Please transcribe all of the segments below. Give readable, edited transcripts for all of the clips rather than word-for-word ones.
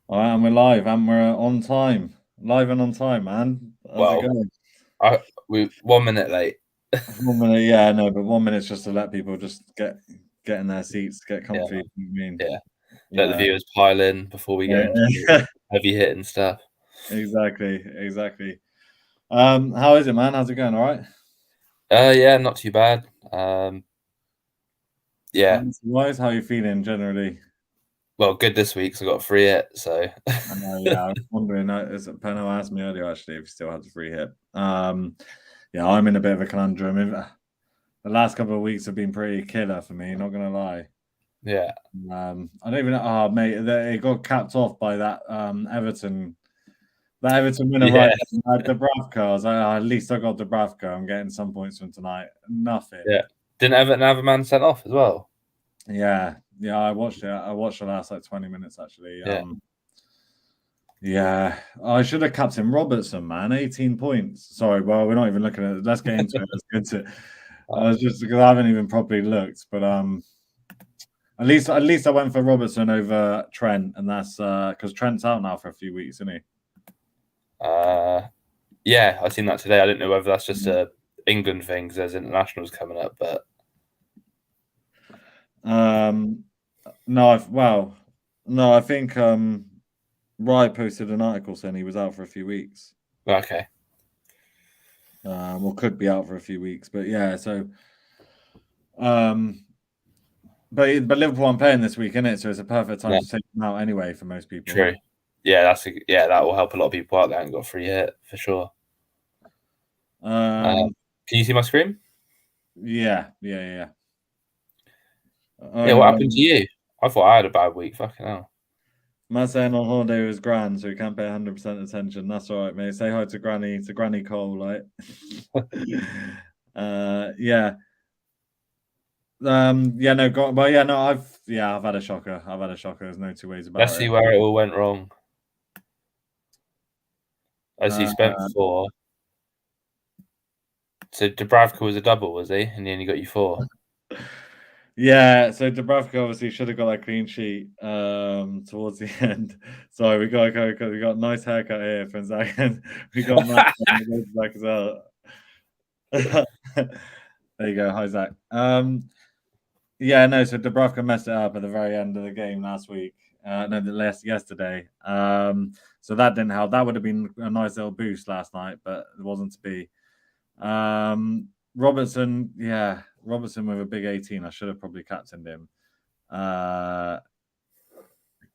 All right, and we're live and we're on time. Live and on time, man. How's it Well, going? we 1 minute late. 1 minute, yeah, no, but 1 minute's just to let people just get in their seats, get Yeah, comfy. I mean, yeah. Let the yeah, viewers pile in before we get into the yeah, heavy hitting stuff. exactly. How is it, man? How's it going? All right? Yeah, not too bad. Yeah, Fancy-wise, how are you feeling generally? well, good this week. So I got a free hit. So I know, yeah, I was wondering, as Peno asked me earlier, actually, if he still had the free hit. Yeah, I'm in a bit of a conundrum. The last couple of weeks have been pretty killer for me, not gonna lie. yeah, I don't even know. Oh, mate, it got capped off by Everton. That Everton winner, right? yeah, Dubravka. At least I got Dubravka. I'm getting some points from tonight. Nothing. yeah. Didn't Everton have a man sent off as well? Yeah. I watched it. I watched the last 20 minutes actually. Yeah, Yeah. I should have captain Robertson, man. 18 points. Sorry. Well, we're not even looking at it. Let's get into it. Let's get into it. I was just because I haven't even properly looked, but at least I went for Robertson over Trent, and that's because Trent's out now for a few weeks, isn't he? yeah. I seen that today. I didn't know whether that's just Mm. a England thing because there's internationals coming up, but Um, no, I think Rye posted an article saying he was out for a few weeks, okay. or could be out for a few weeks. But yeah, so um, but Liverpool aren't playing this week, isn't it? So it's a perfect time No, to take them out anyway for most people, isn't true. it? Yeah, that will help a lot of people out there and got a free hit for sure. Um, Can you see my screen? yeah. Yeah, Oh what no, happened to you? I thought I had a bad week. Fucking hell. Matt saying on holiday was grand, so he can't pay 100% attention. That's all right, mate. Say hi to Granny Cole, like. Yeah. Yeah, no, well, yeah, no, I've had a shocker. I've had a shocker. There's no two ways Let's about see it. where it all went wrong. As he Uh, spent 4. So Dubravka was a double, was he? And he only got you 4. yeah, so Dubravka obviously should have got that clean sheet towards the end. Sorry, we got a nice haircut here from Zach, and we got Matt back as well. There you go. Hi, Zach. Yeah, no, so Dubravka messed it up at the very end of the game last week. No, yesterday. So that didn't help. That would have been a nice little boost last night, but it wasn't to be. Robertson, yeah, Robertson with a big 18. I should have probably captained him.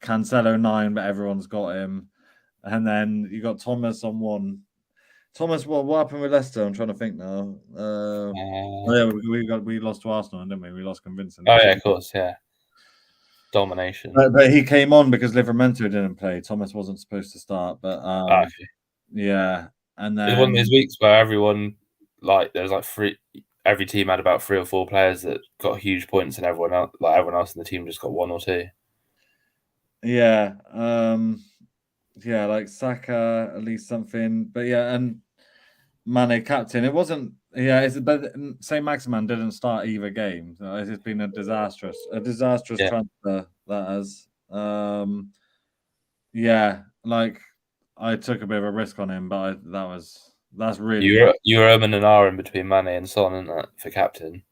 Cancelo 9, but everyone's got him. And then you got Thomas on 1. Thomas, what happened with Leicester? I'm trying to think now. Uh, Yeah, we lost to Arsenal, didn't we? We lost oh, convincingly. yeah, of course, yeah. Domination. But he came on because Livramento didn't play. Thomas wasn't supposed to start, but Okay. yeah. And It was one of those then weeks where everyone, there was like every team had about 3 or 4 players that got huge points, and everyone else in the team just got 1 or 2. yeah, yeah, like Saka at least something. But yeah, and Mane captain. It wasn't. Yeah, but Saint Maximan didn't start either game. So it's been a disastrous Yeah. transfer that has. Yeah, like I took a bit of a risk on him, but that's really You bad. were umming and ahhing between Mane and Son, and that for captain.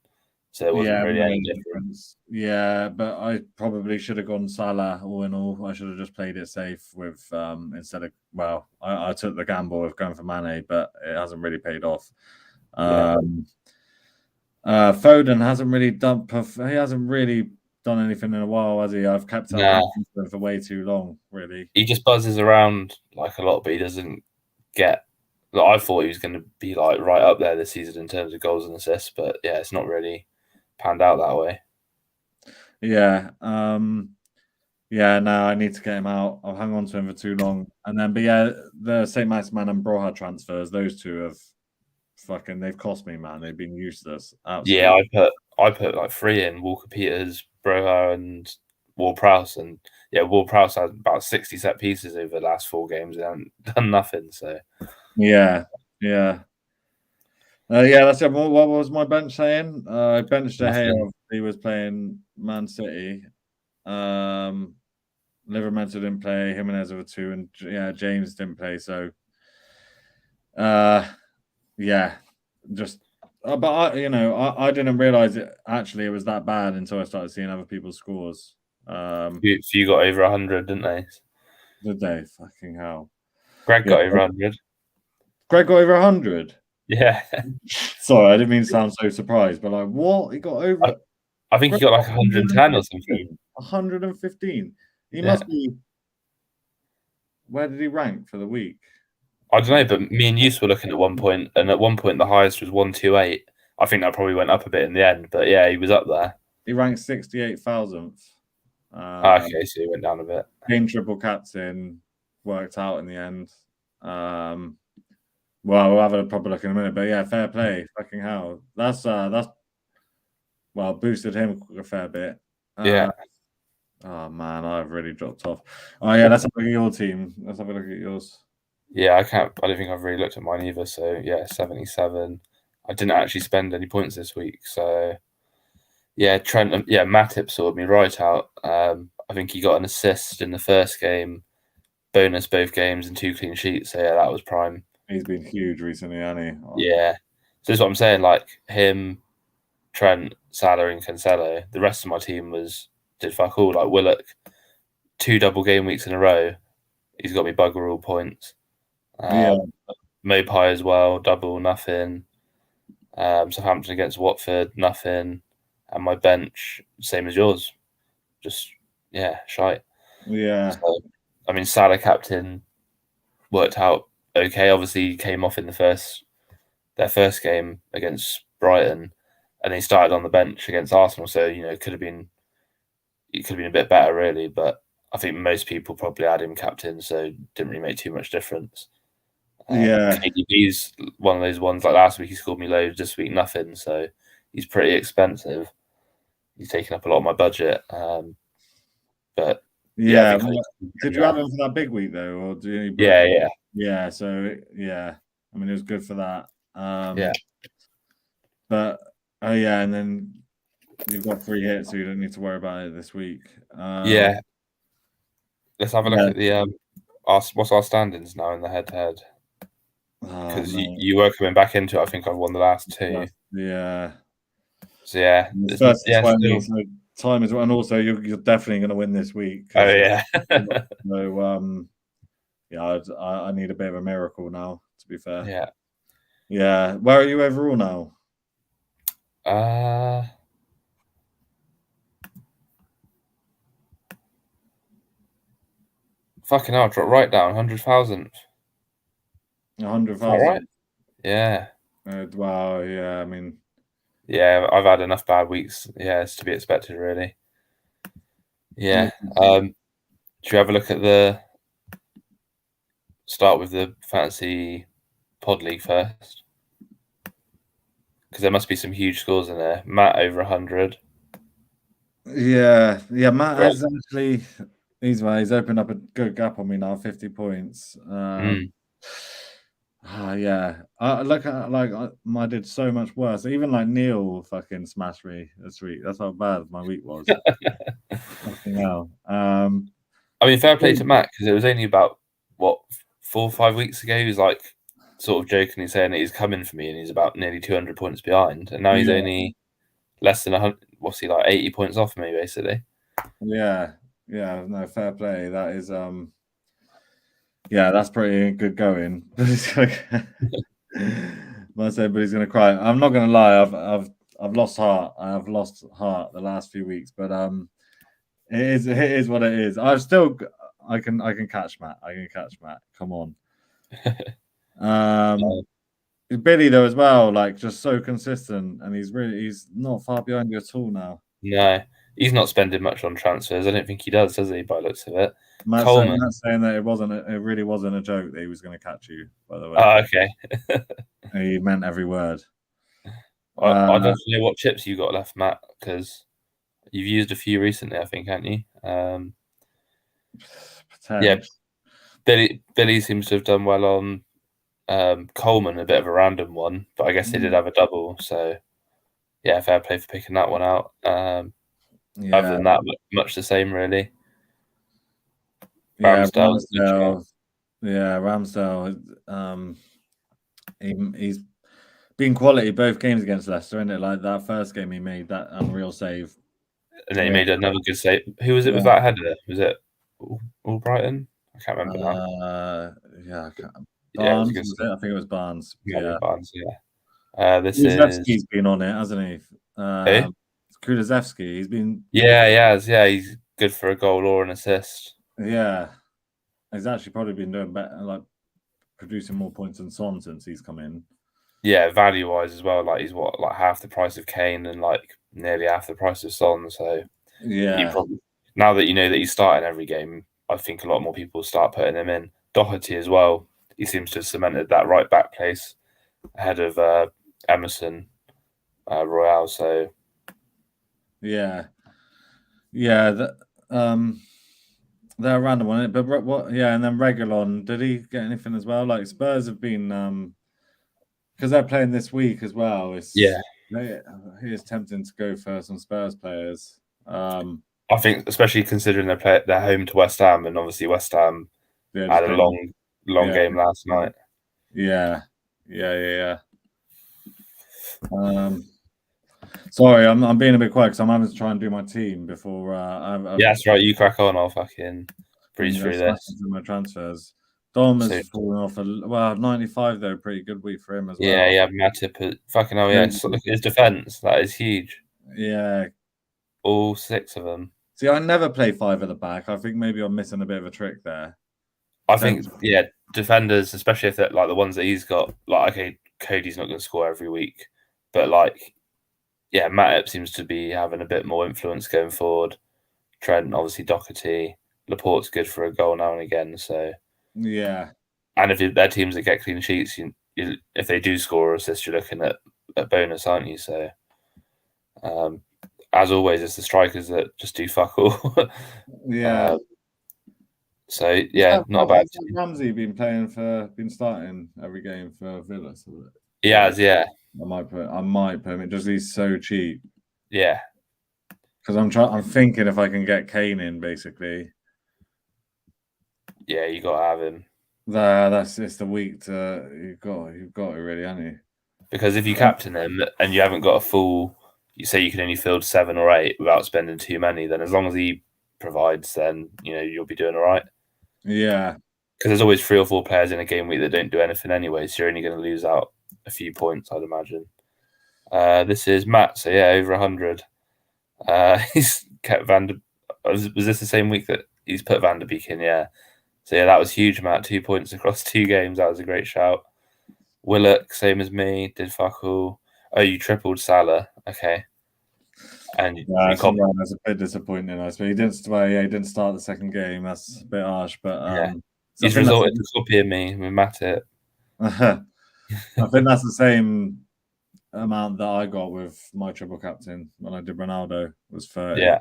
So there wasn't Yeah, really any no difference. difference. Yeah, but I probably should have gone Salah all in all. I should have just played it safe with instead of I took the gamble of going for Mane, but it hasn't really paid off. Yeah. Um Foden hasn't really done anything in a while, has he? I've kept up Nah, for way too long, really. he just buzzes around like a lot, but he doesn't get. I thought he was going to be like right up there this season in terms of goals and assists, but yeah, it's not really panned out that way. Yeah. Yeah, no, I need to get him out. I've hung on to him for too long. And then, but yeah, the St. Maximan and Broha transfers, those two have they've cost me, man. They've been useless. Yeah, Absolutely. I put like 3 in Walker Peters, Broha, and Ward Prowse, and yeah, Ward Prowse had about 60 set pieces over the last 4 games and done nothing. So Yeah. Yeah. Yeah, that's it. What was my bench saying? I benched De Gea. nothing. He was playing Man City. Um, Livramento didn't play. Jimenez over 2, and James didn't play. So, yeah, just. But I didn't realize it was that bad until I started seeing other people's scores. You got over 100, didn't they? Did they? Fucking hell. Greg Yeah. got over 100. Greg got over 100. Yeah. Sorry, I didn't mean to sound so surprised, but like, what? He got over. I think he got like 110 or something. 115. He Yeah. must be. Where did he rank for the week? I don't know, but me and Yus were looking at one point, and at one point the highest was 128. I think that probably went up a bit in the end, but yeah, he was up there. He ranked 68,000th. Okay, so he went down a bit. Game triple captain worked out in the end. Well, we'll have a proper look in a minute, but yeah, fair play. Fucking hell, that's boosted him a fair bit. Yeah. Oh man, I've really dropped off. Oh yeah, let's have a look at your team. Let's have a look at yours. Yeah, I don't think I've really looked at mine either. So yeah, 77. I didn't actually spend any points this week, so yeah, Trent. Matip sorted me right out. I think he got an assist in the first game, bonus both games, and 2 clean sheets. So yeah, that was prime. He's been huge recently, hasn't he? Oh. Yeah, so that's what I'm saying. Like him, Trent, Salah, and Cancelo. The rest of my team did fuck all. Like Willock, 2 double game weeks in a row. He's got me bugger all points. Mopai as well, double, nothing. Southampton against Watford, nothing. And my bench, same as yours. Just, shite. Yeah. So, I mean, Salah captain worked out okay. Obviously, he came off in their first game against Brighton, and he started on the bench against Arsenal. So, it could have been a bit better, really. But I think most people probably had him captain, so it didn't really make too much difference. KDB's one of those ones, like last week he scored me loads, this week nothing, so he's pretty expensive. He's taking up a lot of my budget. But yeah, did you have him for that big week though, or do you? Yeah. So yeah, I mean it was good for that. But and then you've got 3 hits, so you don't need to worry about it this week. Let's have a look at the what's our standings now in the head-to-head. Because you were coming back into it. I think I've won the last 2. Yeah. So yeah, so time is, and also you're definitely going to win this week. Oh yeah. So I need a bit of a miracle now. To be fair. Yeah. Yeah. Where are you overall now? Fucking hell, drop right down 100,000. 100,000. Right? Yeah. Wow. Yeah. I mean. Yeah, I've had enough bad weeks. Yeah, it's to be expected, really. Yeah. Should we have a look at start with the fantasy pod league first? Because there must be some huge scores in there. Matt over 100. Yeah. Matt has actually. He's opened up a good gap on me now, 50 points. Yeah. I did so much worse. Even like Neil fucking smashed me this week. That's how bad my week was. Fucking hell. I mean, fair play to Matt, because it was only about 4 or 5 weeks ago. He was like sort of jokingly saying that he's coming for me, and he's about nearly 200 points behind, and now he's only less than 100. What's he like? 80 points off me, basically. Yeah. No, fair play. That is that's pretty good going. Must say, but he's gonna cry. I'm not gonna lie. I've lost heart. I've lost heart the last few weeks, but it is what it is. I can catch Matt. Come on. Billy though as well, like just so consistent, and he's not far behind you at all now. No, he's not spending much on transfers. I don't think he does he? By the looks of it. Matt's saying that it really wasn't a joke that he was going to catch you, by the way. Oh, okay. He meant every word. I don't know what chips you got left, Matt, because you've used a few recently, I think, haven't you? Yeah, Billy seems to have done well on Coleman, a bit of a random one, but I guess they did have a double, so yeah, fair play for picking that one out. Other than that, much the same, really. Yeah, Ramsdale's a good shout. Ramsdale. Yeah, Ramsdale. He's been quality both games against Leicester, isn't it? Like that first game he made that unreal save. And then he With, made another good save. Who was it with yeah, that header? Was it all Brighton? I can't remember now. yeah, I can't, Yeah, it was a Barnes good was save. it? I think it was Barnes. Yeah, Gavin Barnes, yeah. This is Kulusevski's been on it, hasn't he? who? Kulusevski, he's been, Yeah, he has. Yeah, he's good for a goal or an assist. yeah, he's actually probably been doing better, like producing more points than Son since he's come in. Yeah, value wise as well. Like he's what, like half the price of Kane and like nearly half the price of Son. So you Yeah, probably now that you know that he's starting every game, I think a lot more people start putting him in. Doherty as well. He seems to have cemented that right back place ahead of Emerson Royale. So yeah, yeah. They're a random one, but what? Yeah, and then Reguilon, did he get anything as well? Like Spurs have been because they're playing this week as well. yeah, It is tempting to go for some Spurs players. I think especially considering they're home to West Ham, and obviously West Ham Yeah, had just a playing. long Yeah, game last night. yeah, yeah. Sorry, I'm being a bit quiet because I'm having to try and do my team before I've Yeah, that's right. You crack on. I'll fucking been breeze through smack this. into my transfers. Dom has So fallen off well, 95 though, pretty good week for him as yeah, well. yeah, Matip. Fucking hell, yeah. So Crazy. look at his defense. That is huge. Yeah. All six of them. See, I never play five at the back. I think maybe I'm missing a bit of a trick there. I think, yeah, defenders, especially if they're like the ones that he's got. Like, okay, Cody's not going to score every week, but like, yeah, Matip seems to be having a bit more influence going forward. Trent, obviously, Doherty, Laporte's good for a goal now and again. So, Yeah. and if they're teams that get clean sheets, if they do score or assist, you're looking at a bonus, aren't you? So, um, as always, it's the strikers that just do fuck all. Yeah. uh, so yeah, not a bad Has team. Ramsey been starting every game for Villa? So He yeah, has, yeah, I might put him in just he's so cheap. yeah, Because I'm thinking if I can get Kane in basically. yeah. You got to have him It's the week to you've got it really, haven't you? because if you captain him and you haven't got a full, you say you can only field 7 or 8 without spending too many. Then as long as he provides, then you'll be doing all right. Yeah. Because there's always 3 or 4 players in a game week that don't do anything anyway, so you're only going to lose out a few points, I'd imagine. This is Matt, so yeah, over 100. He's kept Was this the same week that he's put Van der Beek in? Yeah. So yeah, that was huge, Matt. 2 points across 2 games. That was a great shout. Willock, same as me, did fuck all. Oh, you tripled Salah. Okay. And you copied. That's a bit disappointing. I suppose he didn't. Well, yeah, he didn't start the second game. That's a bit harsh, but Yeah. so He's resorted to copying me with Matip. I think that's the same amount that I got with my triple captain when I did Ronaldo was 30. Yeah.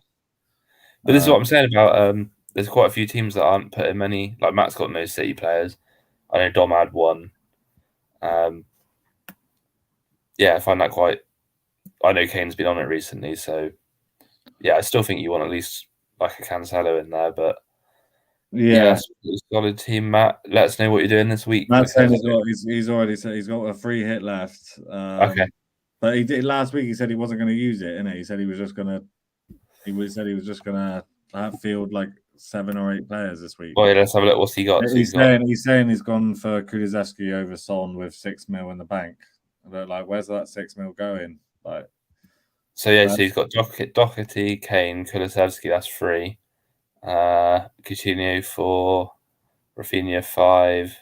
But this is what I'm saying about there's quite a few teams that aren't putting many, like Matt's got no City players. I know Dom had one. Yeah, I find that quite. I know Kane's been on it recently, so yeah, I still think you want at least like a Cancelo in there. But yeah, it's a solid team, Matt. Let us know what you're doing this week. Matt's saying Because he's already said he's got a free hit left. okay, But he did last week. He said he wasn't going to use it, innit? He said he was just going to. Said he was just going to field like 7 or 8 players this week. well, yeah, let's have a look. What's he got? So He's saying he's gone for Kulusevski over Son with 6 mil in the bank. But like, where's that 6 mil going? Like, so yeah, so he's got Doherty, Kane, Kulusevski. That's 3. Coutinho 4, Rafinha 5,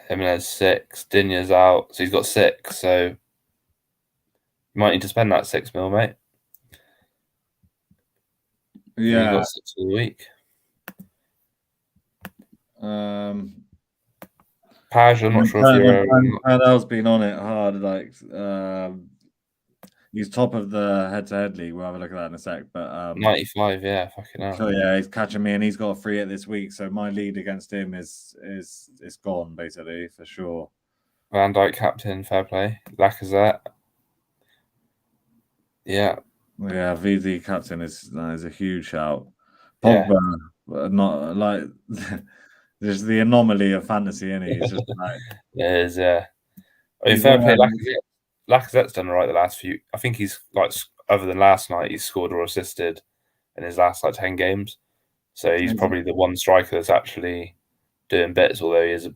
Jimenez 6, Dinya's out, so he's got 6. So you might need to spend that 6 mil, mate. yeah, you got 6 of the week. Page, I'm not sure if you're. Padel's been on it hard. Like, he's top of the head-to-head league. We'll have a look at that in a sec. But 95, yeah, fucking hell. So yeah, he's catching me, and he's got a free hit this week. So my lead against him is gone basically for sure. Van Dijk captain, fair play. Lacazette. Yeah. Yeah, VZ captain is a huge shout. Yeah. Pogba, not like there's the anomaly of fantasy, and he's just like It is, yeah. I mean, he's fair one play. of them. Lacazette's done all right the last few. I think he's like, other than last night, he's scored or assisted in his last like 10 games. So he's probably the one striker that's actually doing bits, although he is a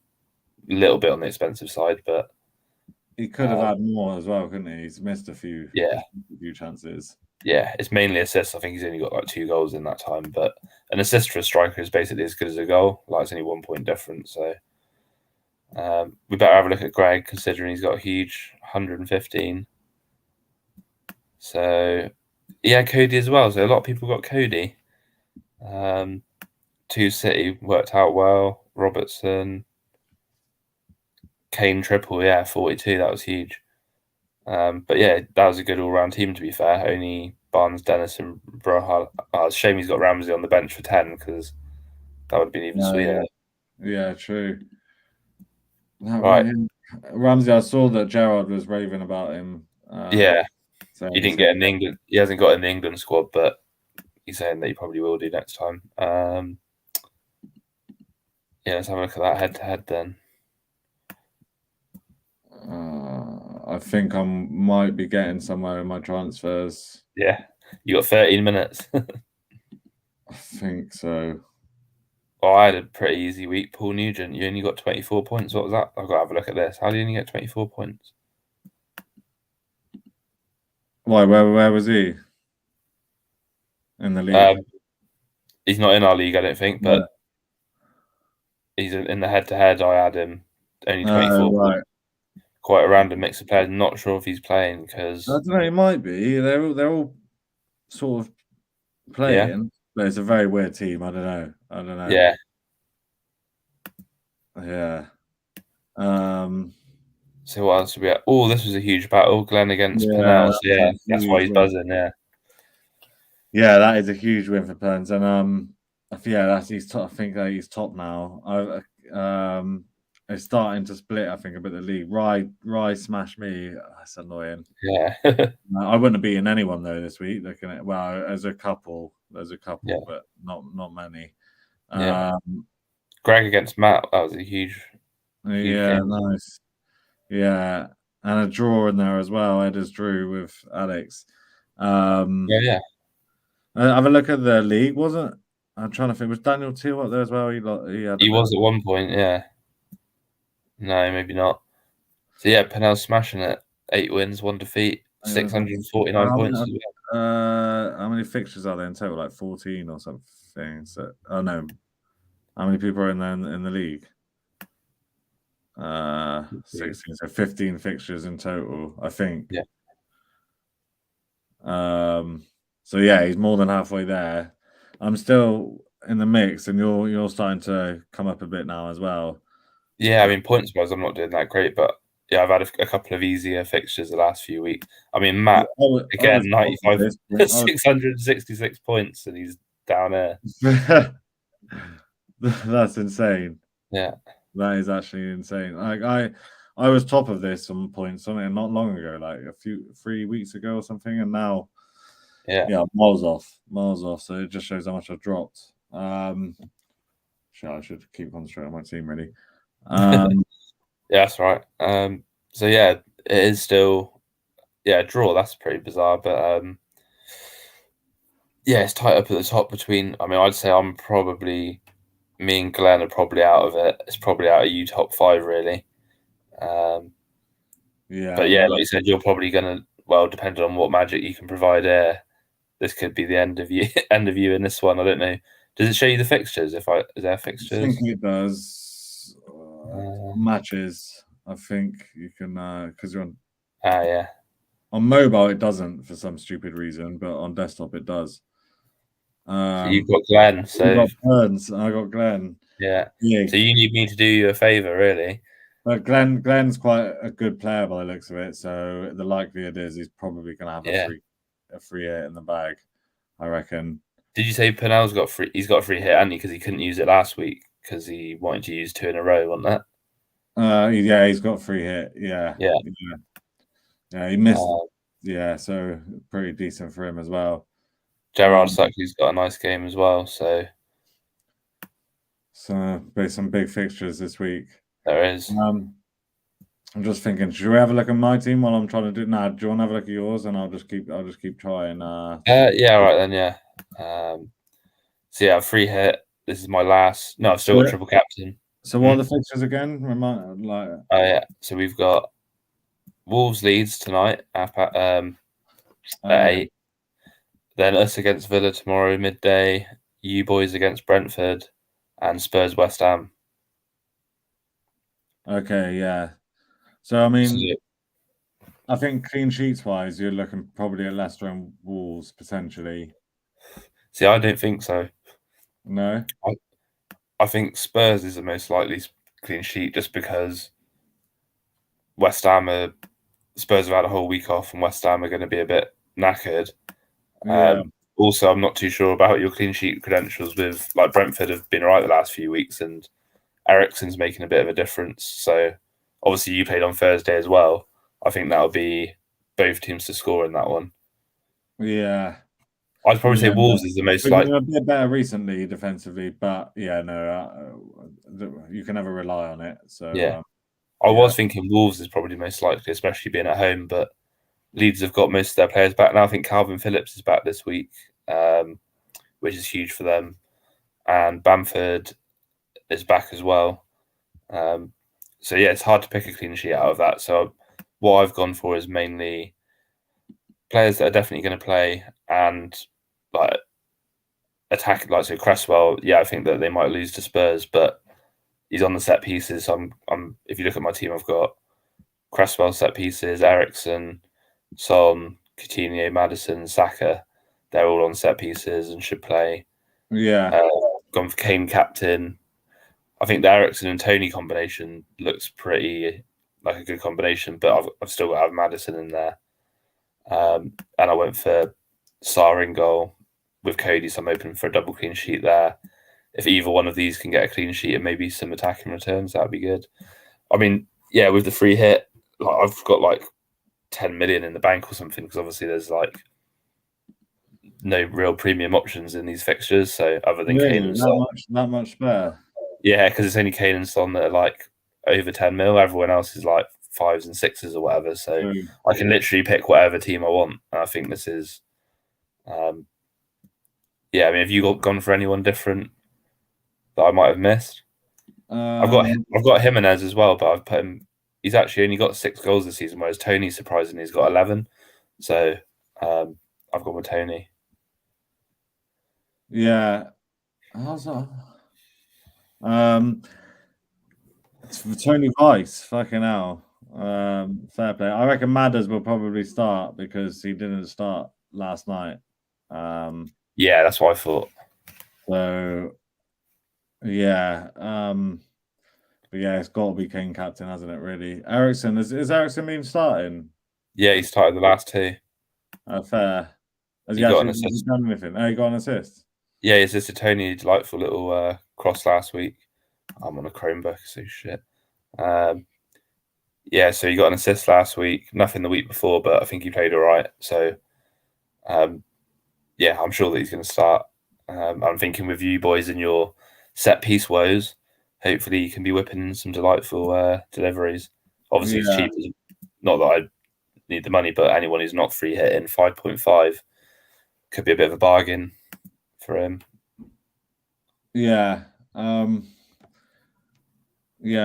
little bit on the expensive side. But He could have had more as well, couldn't he? He's missed a few yeah, chances. yeah, it's mainly assists. I think he's only got like 2 goals in that time, but an assist for a striker is basically as good as a goal. Like it's only 1 point difference. So we better have a look at Greg, considering he's got a huge 115. So yeah, Cody as well. So a lot of people got Cody. 2 City worked out well. Robertson, Kane triple, yeah, 42. That was huge. But yeah, that was a good all-round team. To be fair, only Barnes, Dennis, and Broha. Oh, it's a shame he's got Ramsey on the bench for 10 because that would have been even sweeter. Yeah, true. Right. Ramsey, I saw that Gerrard was raving about him. Yeah, he Saying didn't get in the England. He hasn't got in the England squad, but he's saying that he probably will do next time. Yeah, let's have a look at that head-to-head then. I think I might be getting somewhere in my transfers. Yeah, you got 13 minutes. I think so. Oh, I had a pretty easy week. Paul Nugent, you only got 24 points. What was that? I've got to have a look at this. How do you only get 24 points? Why? Where was he in the league? He's not in our league, I don't think, but he's in the head-to-head. I had him only 24 right. points. Quite a random mix of players. Not sure if he's playing because I don't know. He might be. They're all sort of playing, but it's a very weird team. I don't know. Yeah. Yeah. So what else did we have? Oh, this was a huge battle. Glenn against Pennell. So yeah, that's why he's buzzing. Yeah. Yeah, that is a huge win for Pens, and he's top. I think he's top now. It's starting to split. I think a bit of the league. Rye smashed me. That's annoying. Yeah. I wouldn't have beaten anyone though this week. Looking at there's a couple, Yeah. but not many. Yeah. Greg against Matt. That was a huge game. Nice. Yeah, and a draw in there as well. Eders drew with Alex. Yeah. Have a look at the league, wasn't? I'm trying to think. Was Daniel Teal up there as well? He was at one point. Yeah. No, maybe not. So yeah, Pennell's smashing it. 8 wins, 1 defeat, 649 points. How many fixtures are there in total? Like 14 or something. So, oh no, how many people are in the league? 16. So 15 fixtures in total, I think. Yeah. So yeah, he's more than halfway there. I'm still in the mix, and you're starting to come up a bit now as well. Yeah, I mean, points wise, I'm not doing that great, but yeah, I've had a couple of easier fixtures the last few weeks. I mean, Matt, again, 95, 666 points, and he's down there. That's insane. Yeah. That is actually insane. Like I was top of this some point, something not long ago, like 3 weeks ago or something, and now miles off. So it just shows how much I've dropped. I should keep concentrating on my team really. Yeah, that's right. So yeah, it is still a draw. That's pretty bizarre, but yeah, it's tight up at the top between. I mean, I'd say me and Glenn are probably out of it. It's probably out of you top 5 really. But yeah, like you said, you're probably gonna, well, depending on what magic you can provide here, this could be the end of you in this one. I don't know. Does it show you the fixtures? Is there fixtures? I think it does. Matches. I think you can because you're on. Yeah. On mobile, it doesn't for some stupid reason, but on desktop, it does. So you've got Glenn. So got Burns, and I got Glenn. Yeah. So you need me to do you a favour, really. But Glenn's quite a good player by the looks of it. So the likelihood is he's probably going to have a free hit in the bag, I reckon. Did you say Pennell's got free? He's got a free hit, hasn't he? Because he couldn't use it last week because he wanted to use 2 in a row, wasn't that? Yeah, he's got free hit. Yeah, he missed. So pretty decent for him as well. Gerard Um, Suckley's got a nice game as well, so there's some big fixtures this week. there is. I'm just thinking, should we have a look at my team while I'm trying to do? Nah, do you want to have a look at yours, and I'll just keep trying. Yeah, all right then, yeah. So yeah, free hit. This is my last. No, I've still got So, triple captain. so what are the fixtures again? Remind like. Oh yeah, so we've got Wolves Leeds tonight Oh at yeah. 8. Then us against Villa tomorrow midday. You boys against Brentford, and Spurs West Ham. Okay, yeah. So I So, mean, I think clean sheets wise, you're looking probably at Leicester and Wolves potentially. see, I don't think so. No. I think Spurs is the most likely clean sheet just because West Ham are Spurs have had a whole week off, and West Ham are going to be a bit knackered. Yeah. Also, I'm not too sure about your clean sheet credentials with like Brentford have been right the last few weeks, and Eriksen's making a bit of a difference. So obviously, you played on Thursday as well. I think that'll be both teams to score in that one. Yeah. I'd probably say Yeah. Wolves is the most We've like been a bit better recently defensively, but yeah, no, you can never rely on it. So yeah. I yeah, was thinking Wolves is probably most likely, especially being at home, but Leeds have got most of their players back now. I think Calvin Phillips is back this week, which is huge for them, and Bamford is back as well. So yeah, it's hard to pick a clean sheet out of that. So what I've gone for is mainly players that are definitely going to play and like attack. Like so, Cresswell. Yeah, I think that they might lose to Spurs, but he's on the set pieces. So I'm. If you look at my team, I've got Cresswell set pieces, Eriksen, Son, Coutinho, Madison, Saka. They're all on set pieces and should play. yeah, Uh, Gone for Kane captain. I think the Eriksen and Tony combination looks pretty like a good combination, but I've still got to have Madison in there. And I went for Sarr in goal with Cody, so I'm open for a double clean sheet there. If either one of these can get a clean sheet and maybe some attacking returns, that'd be good. I mean, yeah, with the free hit, like I've got like 10 million in the bank or something because obviously there's like no real premium options in these fixtures. So other than Kane really, and Son, that much spare. yeah, because it's only Kane and Son that are like over 10 mil. Everyone else is like fives and sixes or whatever. So So, I can literally pick whatever team I want. And I think this is, yeah. I mean, have you gone for anyone different that I might have missed? I've got um, I've got Jimenez as well, but I've put him. He's actually only got 6 goals this season, whereas Tony surprisingly has got 11. So I've gone with Tony. yeah. How's that? Um, it's for Tony Weiss, fucking hell. Fair play. I reckon Madders will probably start because he didn't start last night. Yeah, that's what I thought. So yeah. But yeah, it's got to be King captain, hasn't it? Really, Ericsson is Ericsson been starting? Yeah, he started the last two. Fair. Has He he got an actually assist. done anything? Oh, he got an assist. Yeah, he assisted Tony delightful little cross last week. I'm on a Chromebook, so shit. Um, yeah, so he got an assist last week. Nothing the week before, but I think he played all right. So um, yeah, I'm sure that he's going to start. I'm thinking with you boys and your set piece woes, hopefully you can be whipping in some delightful deliveries. Obviously, it's Yeah, cheap. Not that I need the money, but anyone who's not free hitting 5.5 could be a bit of a bargain for him. yeah, yeah.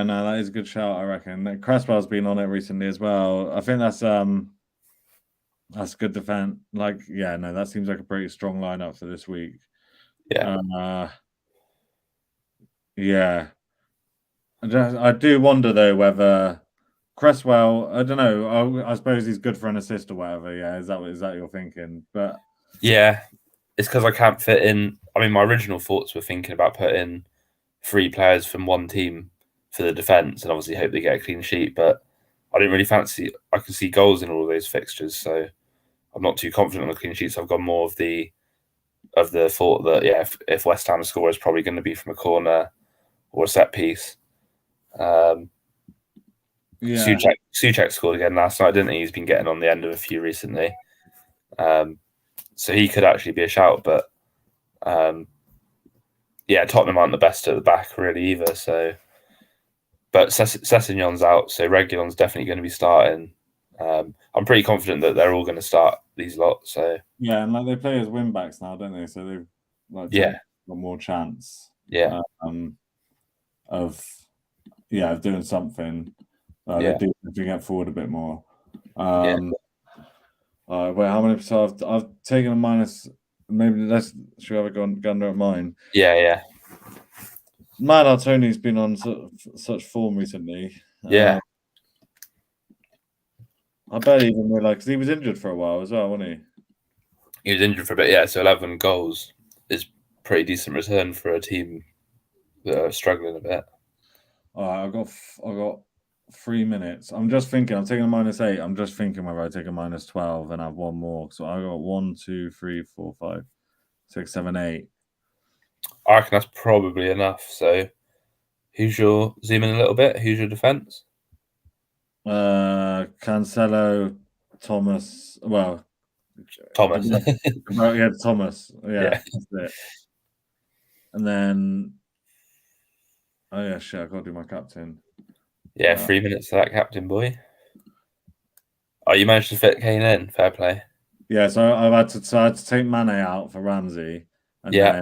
No, that is a good shout. I reckon Cresswell's been on it recently as well. I think that's good defense. Like, yeah, no, that seems like a pretty strong lineup for this week. Yeah. Yeah, I do wonder though whether Cresswell. I don't know. I suppose he's good for an assist or whatever. Yeah, is that you're thinking? But Yeah, it's because I can't fit in. I mean, my original thoughts were thinking about putting 3 players from one team for the defence and obviously hope they get a clean sheet, but I didn't really fancy. I can see goals in all of those fixtures, so I'm not too confident on the clean sheets. I've got more of the thought that yeah, if West Ham score is probably going to be from a corner or a set piece. yeah, Suchek scored again last night, didn't he? He's been getting on the end of a few recently. so he could actually be a shout. But yeah, Tottenham aren't the best at the back really either. So, but Sessegnon's out, so Reguilon's definitely going to be starting. I'm pretty confident that they're all going to start these lots. So Yeah, and like they play as wing backs now, don't they? So they've like yeah, got more chance. yeah, Of doing something. yeah, They do get forward a bit more. yeah, Wait, how many? So I've taken a minus. Maybe should we have a gander at mine? yeah. Man, Tony's been on such form recently. Yeah. I barely even realised because he was injured for a while as well, wasn't he? He was injured for a bit, yeah. So 11 goals is pretty decent return for a team that are struggling a bit. All right, I got 3 minutes. I'm just thinking. I'm taking a -8. I'm just thinking whether I take a -12 and have one more. So I got 1, 2, 3, 4, 5, 6, 7, 8. I reckon that's probably enough. So who's your zoom in a little bit? Who's your defense? Cancelo, Thomas. Well, Thomas. yeah, Thomas. Yeah. Yeah, that's it. And then, oh yeah, shit, I got to do my captain. Yeah, 3 minutes to that captain boy. Oh, you managed to fit Kane in. Fair play. Yeah, so I had to take Mane out for Ramsey, and then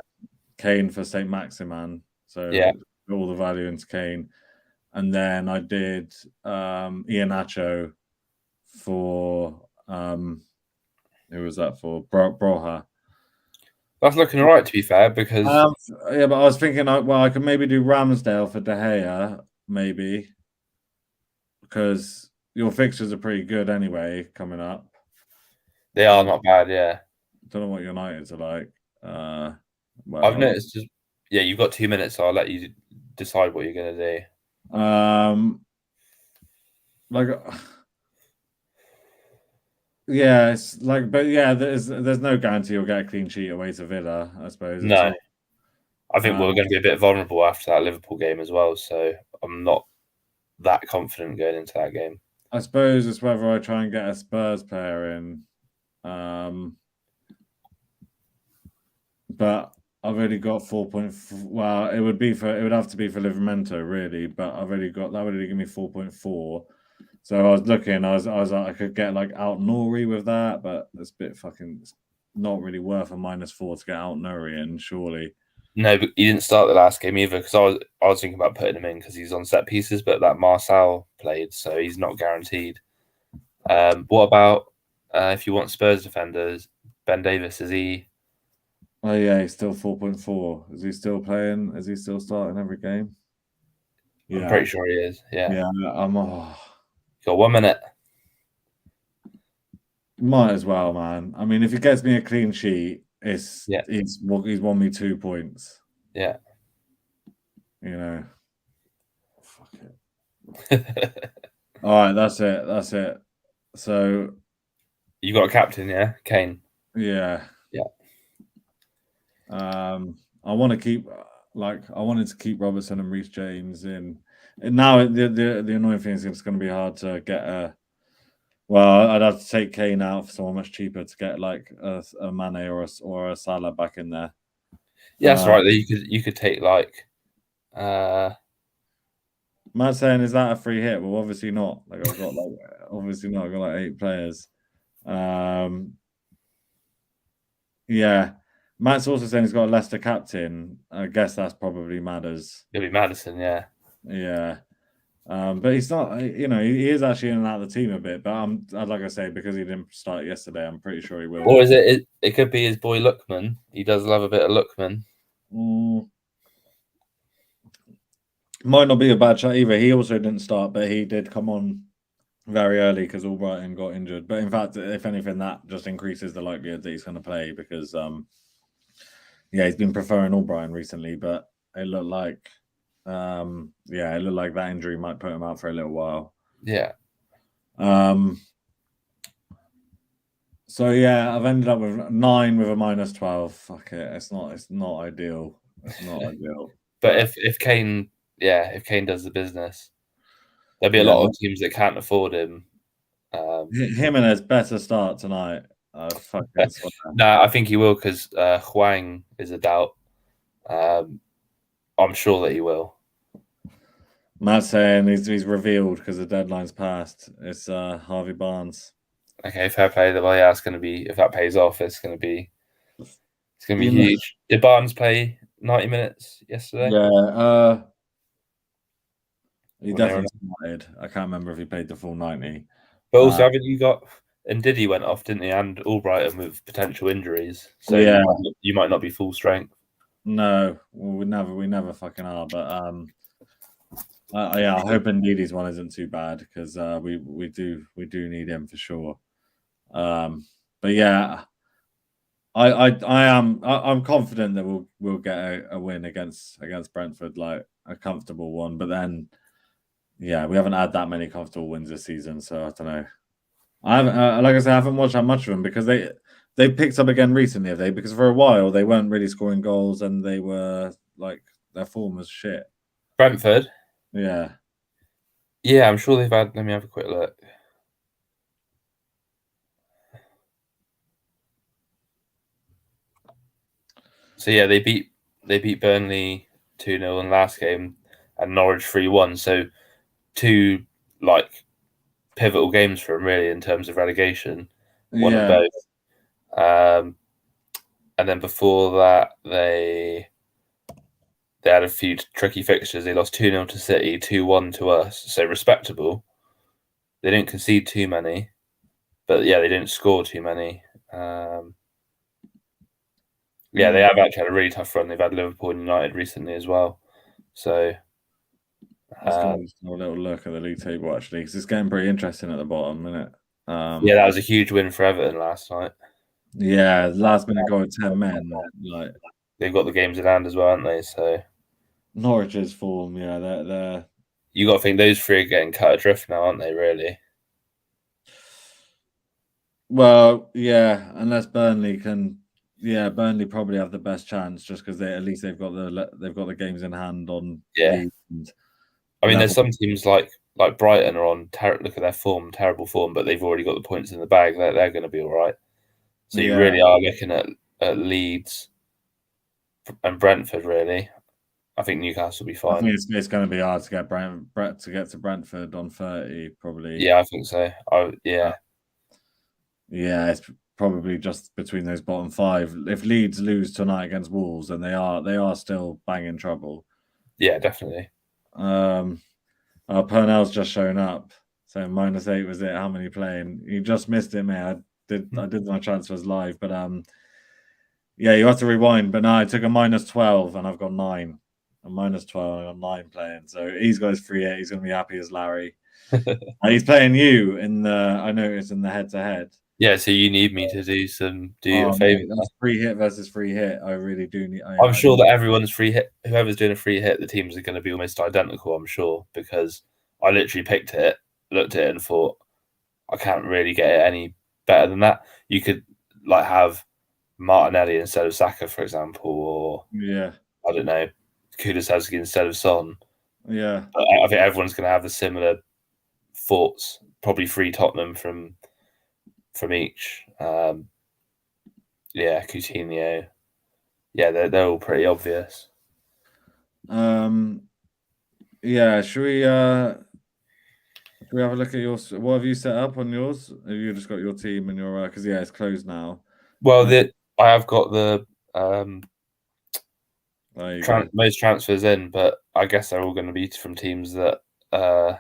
Kane for Saint Maximan. So all the value into Kane, and then I did Iheanacho for who was that for? Broha. That's looking all right, to be fair, because yeah, but I was thinking, I could maybe do Ramsdale for De Gea, maybe, because your fixtures are pretty good anyway coming up. they are not bad. Yeah, don't know what United's are like. I've noticed. You've got 2 minutes, so I'll let you decide what you're going to do. Like. Yeah, it's like, but yeah, there's no guarantee you'll get a clean sheet away to Villa, I suppose. No, I think we're going to be a bit vulnerable after that Liverpool game as well. So I'm not that confident going into that game. I suppose it's whether I try and get a Spurs player in, but I've already got 4.4. Well, it would have to be for Livramento really, but I've already got that would only give me 4.4. So I was looking, I was like, I could get like out Nori with that, but it's a bit fucking not really worth a -4 to get out Nori in, surely. No, but he didn't start the last game either because I was thinking about putting him in because he's on set pieces, but that Marcel played, so he's not guaranteed. What about if you want Spurs defenders? Ben Davis, is he? Oh yeah, he's still 4.4. Is he still playing? Is he still starting every game? Yeah. I'm pretty sure he is. Yeah. Yeah, Got 1 minute. Might as well, man. I mean, if he gets me a clean sheet, he's won me 2 points. Yeah. Fuck it. All right, that's it. So you got a captain, yeah, Kane. Yeah. Yeah. I want to keep I wanted to keep Robertson and Reece James in. And now the annoying thing is it's going to be hard to get a. Well, I'd have to take Kane out for someone much cheaper to get like a Mane or a Salah back in there. Yeah, that's right. You could take like. Matt's saying, is that a free hit? Well, obviously not. Like I've got obviously not. I've got like 8 players. Yeah. Matt's also saying he's got a Leicester captain. I guess that's probably matters. It'll be Maddison, yeah. Yeah. But he's not, he is actually in and out of the team a bit. But like I say, because he didn't start yesterday, I'm pretty sure he will. Or is it? It could be his boy Lookman. He does love a bit of Lookman. Might not be a bad shot either. He also didn't start, but he did come on very early because Albrighton got injured. But in fact, if anything, that just increases the likelihood that he's going to play because, he's been preferring Albrighton recently. But it looked like, it looked like that injury might put him out for a little while. Yeah. So yeah, I've ended up with 9 with a -12. Fuck it, it's not ideal. It's not ideal. But if Kane does the business, there'll be a lot of teams that can't afford him. Jimenez better start tonight. I fucking swear. No, I think he will because Huang is a doubt. I'm sure that he will. Matt's saying he's revealed because the deadline's passed. It's Harvey Barnes. Okay, fair play. Well, yeah, it's going to be if that pays off, it's going to be You know, huge. Did Barnes play 90 minutes yesterday? yeah, he When they were definitely started. I can't remember if he played the full 90. But also, Uh, haven't you got and Diddy went off, didn't he? And Albrighton with potential injuries, so yeah, you might not be full strength. no, we never fucking are. But yeah, I hope Ndidi's one isn't too bad because we do need him for sure. But yeah, I'm confident that we'll get a win against Brentford, like a comfortable one. But then, yeah, we haven't had that many comfortable wins this season, so I don't know. I haven't, like I said, I haven't watched that much of them because they picked up again recently, have they? Because for a while they weren't really scoring goals and they were like their form was shit. Brentford, Yeah, yeah, I'm sure they've had. Let me have a quick look. So yeah, they beat Burnley 2-0 in last game and Norwich 3-1. So two like pivotal games for them really in terms of relegation. Won them yeah, both. Um, and then before that they had a few tricky fixtures. They lost 2-0 to City, 2-1 to us. So respectable. They didn't concede too many, but yeah, they didn't score too many. Yeah, they yeah. have actually had a really tough run. They've had Liverpool and United recently as well. So I was uh, going to have a little look at the league table actually because it's getting pretty interesting at the bottom, isn't it? yeah, that was a huge win for Everton last night. Yeah, last minute goal with 10 men. Like They've got the games in hand as well, haven't they? So Norwich's form, yeah, they're you got to think those three are getting cut adrift now, aren't they? Really? well, yeah, unless Burnley can, yeah, Burnley probably have the best chance just because they at least they've got the games in hand on Yeah. Leeds and I mean, there's level. some teams like Brighton are on look at their form, terrible form, but they've already got the points in the bag. They're going to be all right. So you Yeah, really are looking at Leeds and Brentford. Really, I think Newcastle will be I think fine. it's going to be hard to get Brett to get to Brentford on 30 probably. Yeah, I think so. Uh, Yeah, yeah, it's probably just between those bottom five. If Leeds lose tonight against Wolves, then they are still banging trouble. yeah, definitely. Purnell's just shown up. So -8 was it? How many playing? You just missed it, mate. I did my transfers live, but yeah, you have to rewind. But no, I took a -12 and I've got 9. A -12 and I've got 9 playing. So he's got his free hit. He's gonna be happy as Larry. He's playing you in the I noticed in the head to head. Yeah, so you need me to do you a Oh favor. mate, that's free hit versus free hit. I really do need I'm I sure that everyone's free hit. Whoever's doing a free hit, the teams are going to be almost identical. I'm sure because I literally picked it, looked at it, and thought I can't really get it any better than that. You could like have Martinelli instead of Saka, for example, or yeah. I don't know, Kulusevski instead of Son. Yeah. But I think everyone's going to have the similar thoughts. Probably free Tottenham from each. Yeah, Coutinho. Yeah, they're all pretty obvious. Um yeah, should we have a look at yours? What have you set up on yours? Have you just got your team and your because yeah, it's closed now. Well, Uh, I have got the there you go. most transfers in, but I guess they're all going to be from teams uh, that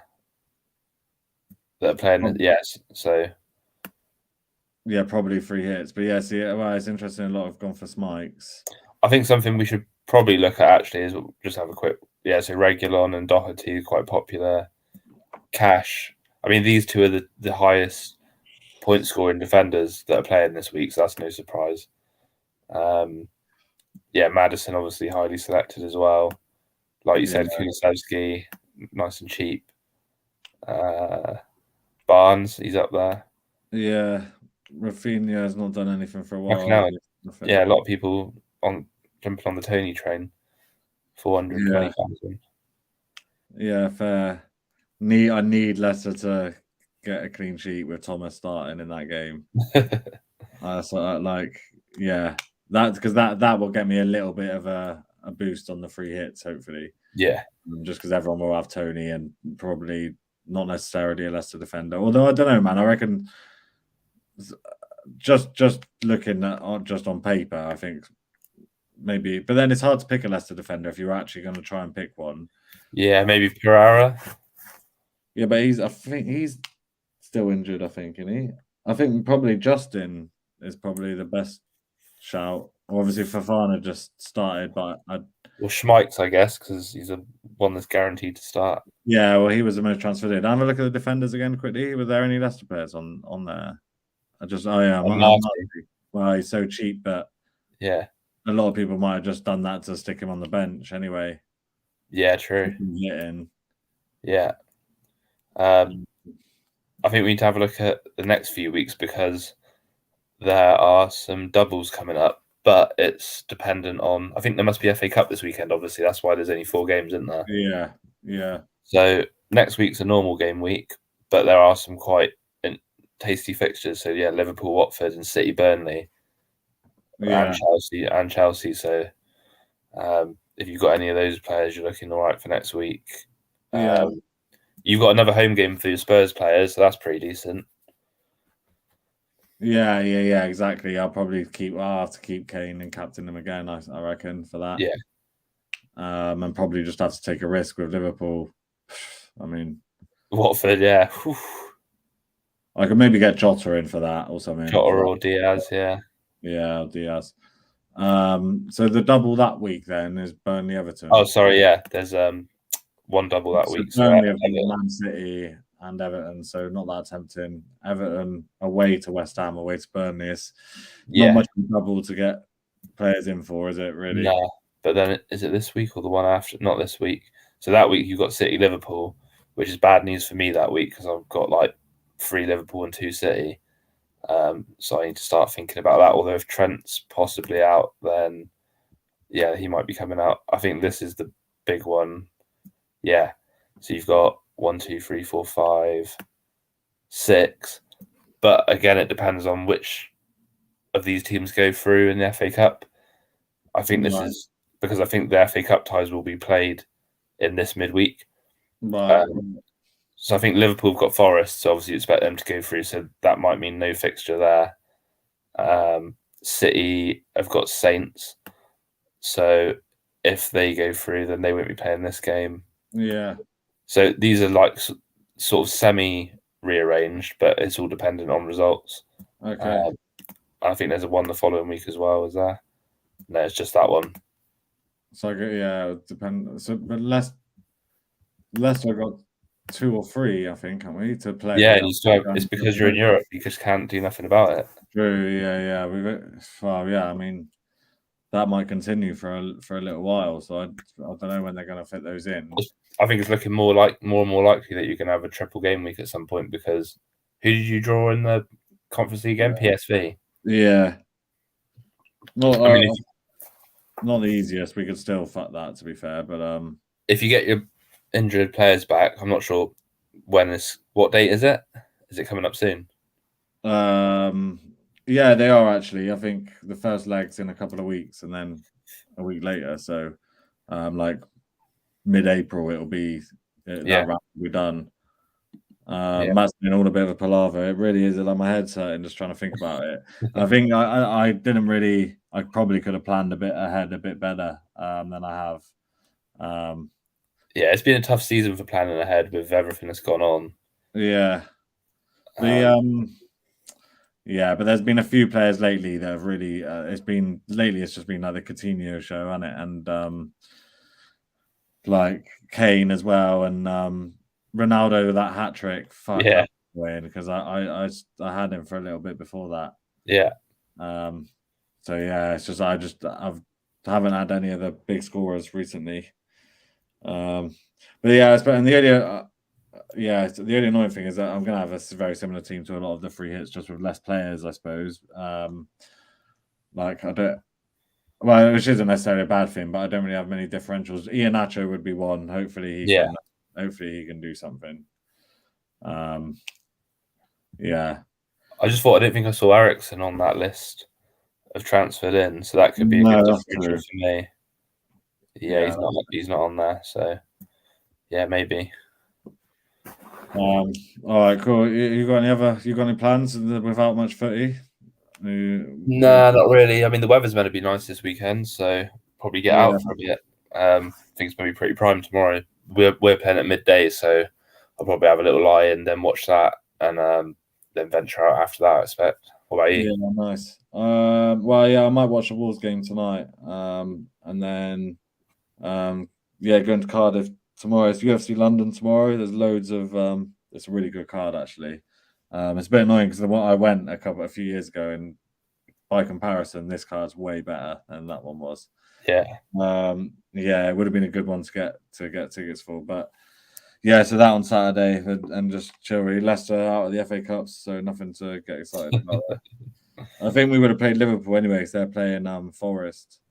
are playing. Yes, so Yeah, probably free hits. But yeah, see, well, it's interesting. A lot have gone for Smikes. I think something we should probably look at actually is just have a quick. Yeah, so Regulon and Doherty are quite popular. Cash. I mean, these two are the highest point scoring defenders that are playing this week, so that's no surprise. Yeah, Madison obviously highly selected as well. Like you Yeah, said, Kulusevski, nice and cheap. Barnes, he's up there. yeah. Rafinha has not done anything for a Fucking while. hell. Nothing. Yeah, a lot of people on jumping on the Tony train. Yeah, 420,000. yeah, fair. I need Leicester to get a clean sheet with Thomas starting in that game. Yeah, that's because that will get me a little bit of a boost on the free hits, hopefully. Yeah. Just because everyone will have Tony and probably not necessarily a Leicester defender. Although I don't know, man. I reckon just looking at just on paper, I think maybe, but then it's hard to pick a Leicester defender if you're actually going to try and pick one. Yeah, maybe Pereira. Yeah, but I think he's still injured. I think, isn't he? I think probably Justin is probably the best shout. Obviously, Fafana just started, but Or Schmeichs, I guess, because he's a one that's guaranteed to start. yeah, well, he was the most transferred in. Have a look at the defenders again quickly. Were there any Leicester players on there? I'm well, he's so cheap, but yeah, a lot of people might have just done that to stick him on the bench anyway. Yeah, true. In. Yeah. I think we need to have a look at the next few weeks because there are some doubles coming up, but it's dependent on. I think there must be FA Cup this weekend. Obviously, that's why there's only 4 games, isn't there? Yeah. So next week's a normal game week, but there are some quite tasty fixtures. So yeah, Liverpool, Watford, and City, Burnley, and Chelsea. So if you've got any of those players, you're looking all right for next week. You've got another home game for your Spurs players, so that's pretty decent. Yeah, exactly. I'll have to keep Kane and captain him again, I reckon, for that. Yeah. And probably just have to take a risk with Liverpool. I mean, Watford, yeah. Whew. I could maybe get Jota in for that or something. Jota or Diaz, yeah. Yeah, Diaz. So the double that week then is Burnley Everton. Oh, sorry, yeah. There's one double that week. Burnley Man City and Everton, so not that tempting. Everton away to West Ham, away to Burnley. It's not much of a double to get players in for, is it, really? No, but then is it this week or the one after? Not this week. So that week you've got City Liverpool, which is bad news for me that week because I've got like 3 Liverpool and 2 City. So I need to start thinking about that. Although if Trent's possibly out, then yeah, he might be coming out. I think this is the big one. Yeah. So you've got 1, 2, 3, 4, 5, 6. But again, it depends on which of these teams go through in the FA Cup. I think this is because I think the FA Cup ties will be played in this midweek. Right. So I think Liverpool have got Forest, so obviously you expect them to go through. So that might mean no fixture there. City have got Saints, so if they go through, then they won't be playing this game. Yeah. So these are like sort of semi-rearranged, but it's all dependent on results. Okay. I think there's a one the following week as well. Is there? No, it's just that one. So yeah, it depends. So, but Leicester got 2 or 3, I think, haven't we, to play? Yeah, it's because you're in Europe. You just can't do nothing about it. True. Yeah. I mean, that might continue for a little while. So I don't know when they're going to fit those in. I think it's looking more and more likely that you're going to have a triple game week at some point because who did you draw in the Conference League game? PSV. Yeah. Not the easiest. We could still fuck that, to be fair. But if you get your injured players back, I'm not sure what date is it? Is it coming up soon? Yeah, they are actually. I think the first leg's in a couple of weeks, and then a week later. So, like mid-April, it'll be that round will be done. Matt's been all a bit of a palaver. It really is. Like my head's hurting just trying to think about it. I think I didn't really. I probably could have planned a bit ahead, a bit better than I have. Yeah, it's been a tough season for planning ahead with everything that's gone on. Yeah. Yeah, but there's been a few players lately that have really. It's just been like the Coutinho show, hasn't it? And like Kane as well, and Ronaldo that hat trick. Fuck that win because I had him for a little bit before that. Yeah. So yeah, it's just I haven't had any of the big scorers recently. But yeah, and the only the only annoying thing is that I'm going to have a very similar team to a lot of the free hits, just with less players, I suppose. Which isn't necessarily a bad thing, but I don't really have many differentials. Iheanacho would be one. Hopefully he can do something. Yeah. I just thought I didn't think I saw Ericsson on that list of transferred in, so that could be a good No, that's differential true. for me. Yeah, Yeah. he's not on there, so yeah, maybe. All right, cool. You got any plans without much footy? Nah, not really. I mean, the weather's meant to be nice this weekend, so probably get Yeah, out for a bit. I think it's going to be pretty prime tomorrow. We're playing at midday, so I'll probably have a little lie in, then watch that, and then venture out after that, I expect. What about you? yeah, nice. Well, yeah, I might watch the Wolves game tonight. And then yeah, going to Cardiff tomorrow. It's UFC London tomorrow. There's loads of it's a really good card actually. It's a bit annoying because I went a few years ago, and by comparison, this card's way better than that one was. Yeah. Yeah, it would have been a good one to get tickets for, but yeah, so that on Saturday and just chill. Really, Leicester out of the FA Cups, so nothing to get excited about. I think we would have played Liverpool anyway because they're playing Forest.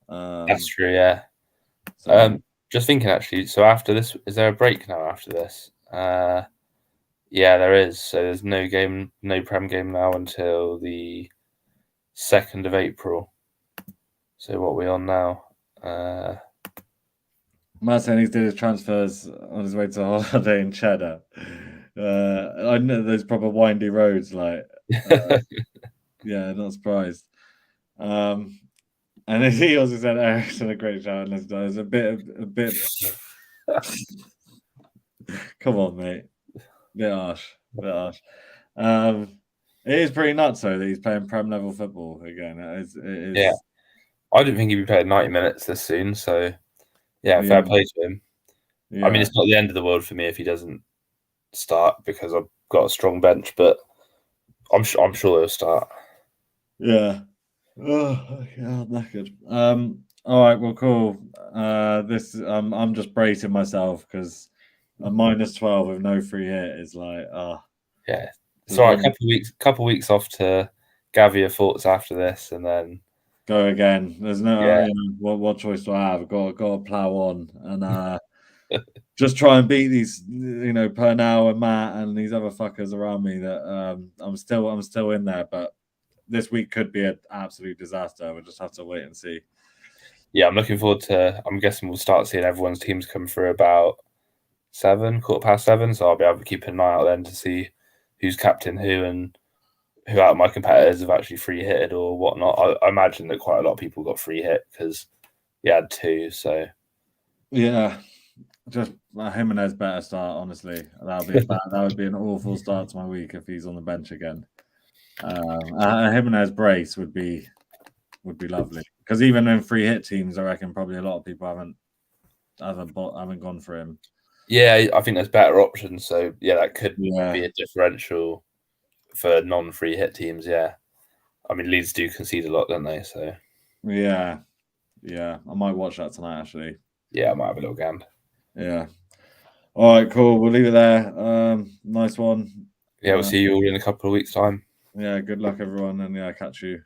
That's true, yeah. So Just thinking actually, so after this, is there a break now after this? Yeah, there is. So there's no Prem game now until the 2nd of April. So what are we on now? Matt saying he did his transfers on his way to a holiday in Cheddar. I know those proper windy roads, like yeah, not surprised. And he also said Ericsson a great shout. There's a bit. Come on, mate. Bit harsh. It is pretty nuts though that he's playing Prem level football again. It is. Yeah. I didn't think he'd be playing 90 minutes this soon, so yeah, fair play to him. I mean, Yeah. it's not the end of the world for me if he doesn't start because I've got a strong bench, but I'm sure he'll start. Yeah. Oh, yeah, I'm knackered. All right, well, cool. This I'm just bracing myself because a -12 with no free hit is like, Yeah. just Sorry, one couple weeks off to gather your thoughts after this, and then go again. There's no, yeah, what choice do I have? I've got to plow on and just try and beat these, Pernell and Matt and these other fuckers around me that I'm still in there, but this week could be an absolute disaster. We'll just have to wait and see. yeah. I'm looking forward to. I'm guessing we'll start seeing everyone's teams come through about 7, 7:15. So I'll be able to keep an eye out then to see who's captain who and who out of my competitors have actually free hitted or whatnot. I imagine that quite a lot of people got free hit because he had 2. So Yeah, just Jimenez better start. Honestly, that would be an awful start to my week if he's on the bench again. A Jimenez brace would be lovely because even in free hit teams, I reckon probably a lot of people haven't gone for him. yeah, I think there's better options. So yeah, that could Yeah, be a differential for non-free hit teams. Yeah, I mean Leeds do concede a lot, don't they? So yeah. I might watch that tonight actually. yeah, I might have a little gand. Yeah. All right, cool. We'll leave it there. Nice one. Yeah, we'll see you all in a couple of weeks' time. Yeah, good luck everyone, and yeah, catch you